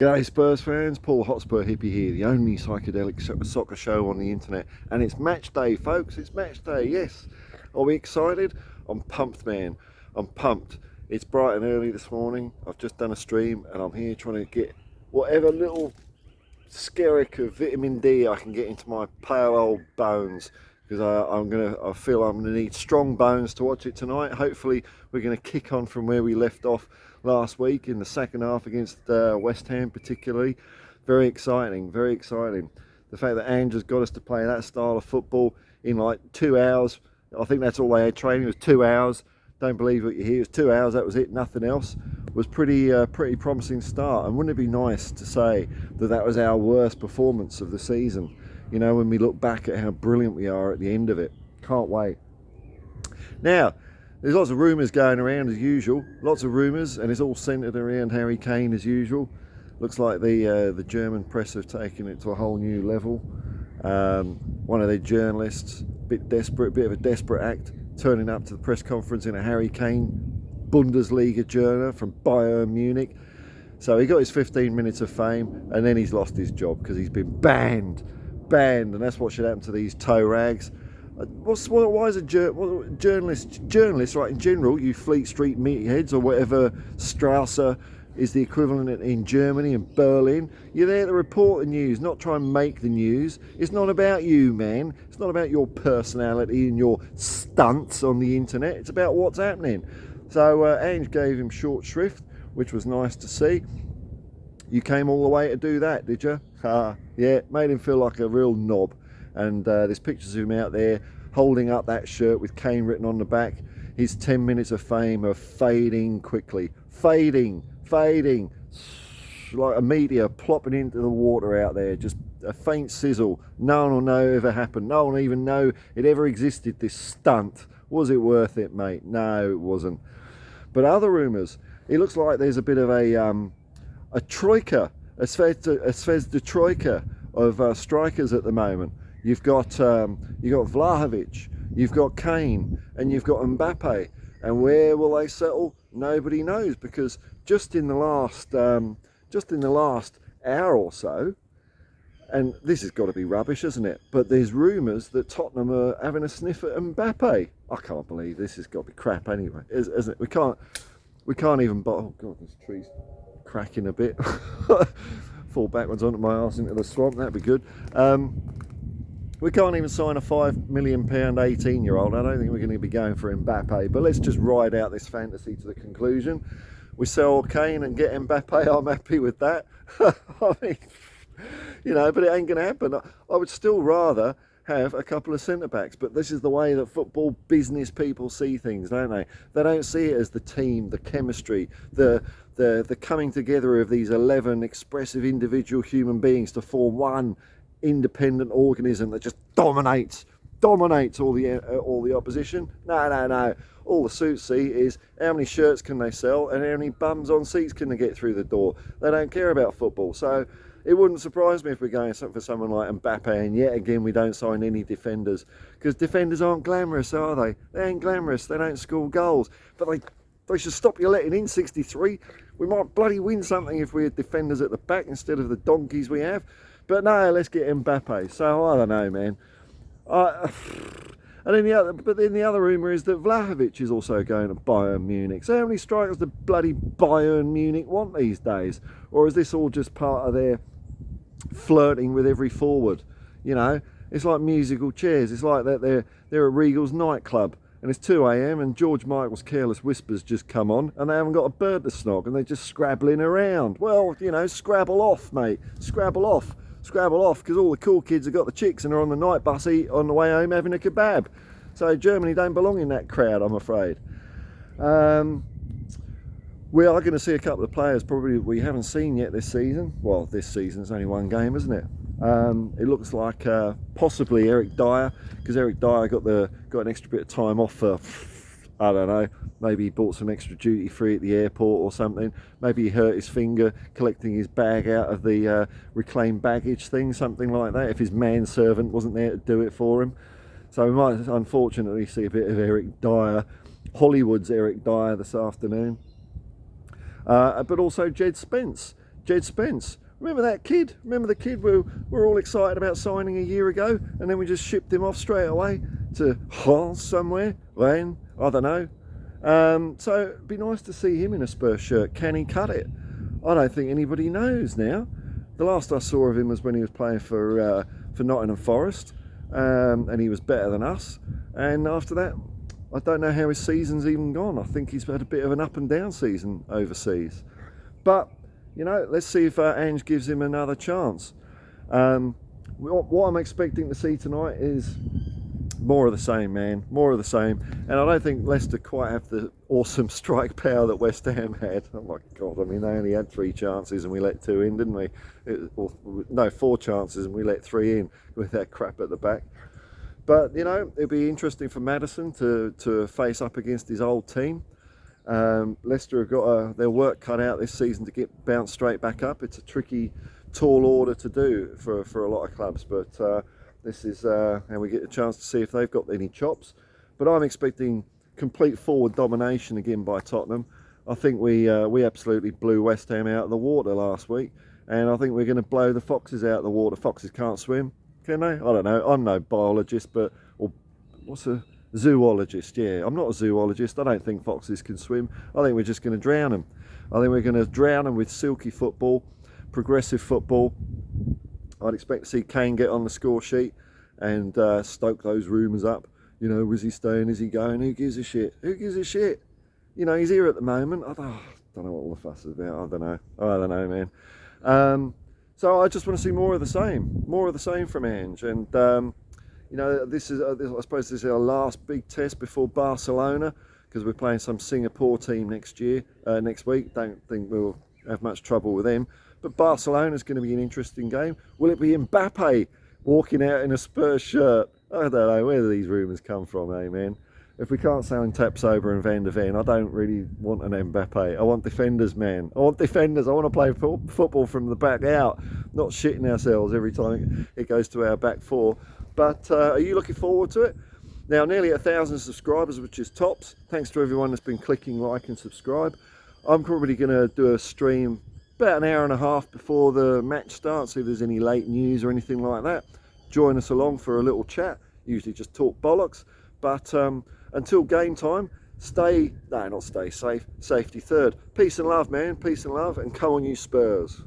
G'day Spurs fans, Paul Hotspur hippie here, the only psychedelic soccer show on the internet, and it's match day folks, it's match day, yes. Are we excited? I'm pumped man, I'm pumped. It's bright and early this morning, I've just done a stream and I'm here trying to get whatever little skerrick of vitamin D I can get into my pale old bones, because I feel I'm gonna need strong bones to watch it tonight. Hopefully we're gonna kick on from where we left off last week in the second half against West Ham particularly. Very exciting, very exciting. The fact that Ange has got us to play that style of football in like 2 hours, I think that's all they had training, was 2 hours. Don't believe what you hear, it was 2 hours, that was it, nothing else. Was pretty promising start, and wouldn't it be nice to say that that was our worst performance of the season, you know, when we look back at how brilliant we are at the end of it. Can't wait. Now, there's lots of rumours going around as usual, lots of rumours, and it's all centred around Harry Kane as usual. Looks like the German press have taken it to a whole new level. One of their journalists, bit of a desperate act, turning up to the press conference in a Harry Kane Bundesliga journo from Bayern Munich. So he got his 15 minutes of fame, and then he's lost his job because he's been banned, and that's what should happen to these toe rags. Why is a journalist, right, in general, you Fleet Street meatheads or whatever Strasser is the equivalent in Germany and Berlin, you're there to report the news, not try and make the news. It's not about you, man. It's not about your personality and your stunts on the internet. It's about what's happening. So Ange gave him short shrift, which was nice to see. You came all the way to do that, did you? Yeah, made him feel like a real knob. And there's pictures of him out there holding up that shirt with Kane written on the back. His 10 minutes of fame are fading quickly. Fading. Like a meteor plopping into the water out there. Just a faint sizzle. No one will know it ever happened. No one will even know it ever existed, this stunt. Was it worth it, mate? No, it wasn't. But other rumours. It looks like there's a bit of a troika, a Zvezda troika of strikers at the moment. You've got Vlahovic, you've got Kane, and you've got Mbappe. And where will they settle? Nobody knows, because just in the last hour or so, and this has got to be rubbish, isn't it? But there's rumours that Tottenham are having a sniff at Mbappe. I can't believe this has got to be crap anyway, isn't it? We can't even. Oh God, this tree's cracking a bit. Fall backwards onto my arse into the swamp. That'd be good. We can't even sign a £5 million 18-year-old. I don't think we're going to be going for Mbappe. But let's just ride out this fantasy to the conclusion. We sell Kane and get Mbappe. I'm happy with that. I mean, you know, but it ain't going to happen. I would still rather have a couple of centre-backs, but this is the way that football business people see things, don't they? They don't see it as the team, the chemistry, the coming together of these 11 expressive individual human beings to form one independent organism that just dominates all the opposition. No. All the suits see is how many shirts can they sell and how many bums on seats can they get through the door. They don't care about football. So it wouldn't surprise me if we're going for someone like Mbappe, and yet again we don't sign any defenders, because defenders aren't glamorous, are they? They ain't glamorous, they don't score goals, but they should stop you letting in 63. We might bloody win something if we had defenders at the back instead of the donkeys we have. But no, let's get Mbappe. So I don't know, man. And then the other rumour is that Vlahovic is also going to Bayern Munich. So how many strikers do bloody Bayern Munich want these days? Or is this all just part of their flirting with every forward? You know, it's like musical chairs. It's like that they're at Regal's nightclub and it's 2 a.m. and George Michael's Careless Whispers just come on and they haven't got a bird to snog and they're just scrabbling around. Well, you know, scrabble off, mate. Scrabble off, because all the cool kids have got the chicks and are on the night bus on the way home having a kebab. So Germany don't belong in that crowd, I'm afraid. We are going to see a couple of players probably we haven't seen yet this season. Well, this season's only one game, isn't it? It looks like possibly Eric Dyer, because Eric Dyer got an extra bit of time off for, I don't know, maybe he bought some extra duty free at the airport or something. Maybe he hurt his finger collecting his bag out of the reclaimed baggage thing, something like that, if his manservant wasn't there to do it for him. So we might unfortunately see a bit of Eric Dyer, Hollywood's Eric Dyer this afternoon. But also Jed Spence. Jed Spence. Remember that kid? Remember the kid we were all excited about signing a year ago, and then we just shipped him off straight away to Hull somewhere, when, I don't know. So it'd be nice to see him in a Spurs shirt. Can he cut it? I don't think anybody knows now. The last I saw of him was when he was playing for Nottingham Forest, and he was better than us. And after that, I don't know how his season's even gone. I think he's had a bit of an up and down season overseas. But, you know, let's see if Ange gives him another chance. What I'm expecting to see tonight is more of the same, man. More of the same. And I don't think Leicester quite have the awesome strike power that West Ham had. Oh my God, I mean, they only had 3 chances and we let 2 in, didn't we? No, 4 chances and we let 3 in with that crap at the back. But, you know, it'll be interesting for Maddison to face up against his old team. Leicester have got their work cut out this season to get bounced straight back up. It's a tricky, tall order to do for a lot of clubs, but this is how we get a chance to see if they've got any chops. But I'm expecting complete forward domination again by Tottenham. I think we absolutely blew West Ham out of the water last week, and I think we're going to blow the Foxes out of the water. Foxes can't swim, can they? I don't know. I'm no biologist, but what's a zoologist? Yeah, I'm not a zoologist. I don't think foxes can swim. I think we're just going to drown them. I think we're going to drown them with silky football, progressive football. I'd expect to see Kane get on the score sheet and stoke those rumours up. You know, was he staying? Is he going? Who gives a shit? Who gives a shit? You know, he's here at the moment. I don't know what all the fuss is about. I don't know, man. So I just want to see more of the same from Ange. And you know, this is I suppose this is our last big test before Barcelona, because we're playing some Singapore team next week. Don't think we'll have much trouble with them. But Barcelona's going to be an interesting game. Will it be Mbappe walking out in a Spurs shirt? I don't know. Where do these rumours come from, man? If we can't sign Tapsoba and Van der Ven, I don't really want an Mbappe. I want defenders, man. I want defenders. I want to play football from the back out, not shitting ourselves every time it goes to our back 4. But are you looking forward to it? Now, nearly 1,000 subscribers, which is tops. Thanks to everyone that's been clicking like and subscribe. I'm probably going to do a stream about an hour and a half before the match starts, see if there's any late news or anything like that. Join us along for a little chat. Usually just talk bollocks. But until game time, stay safe. Safety third. Peace and love, man. Peace and love. And come on, you Spurs.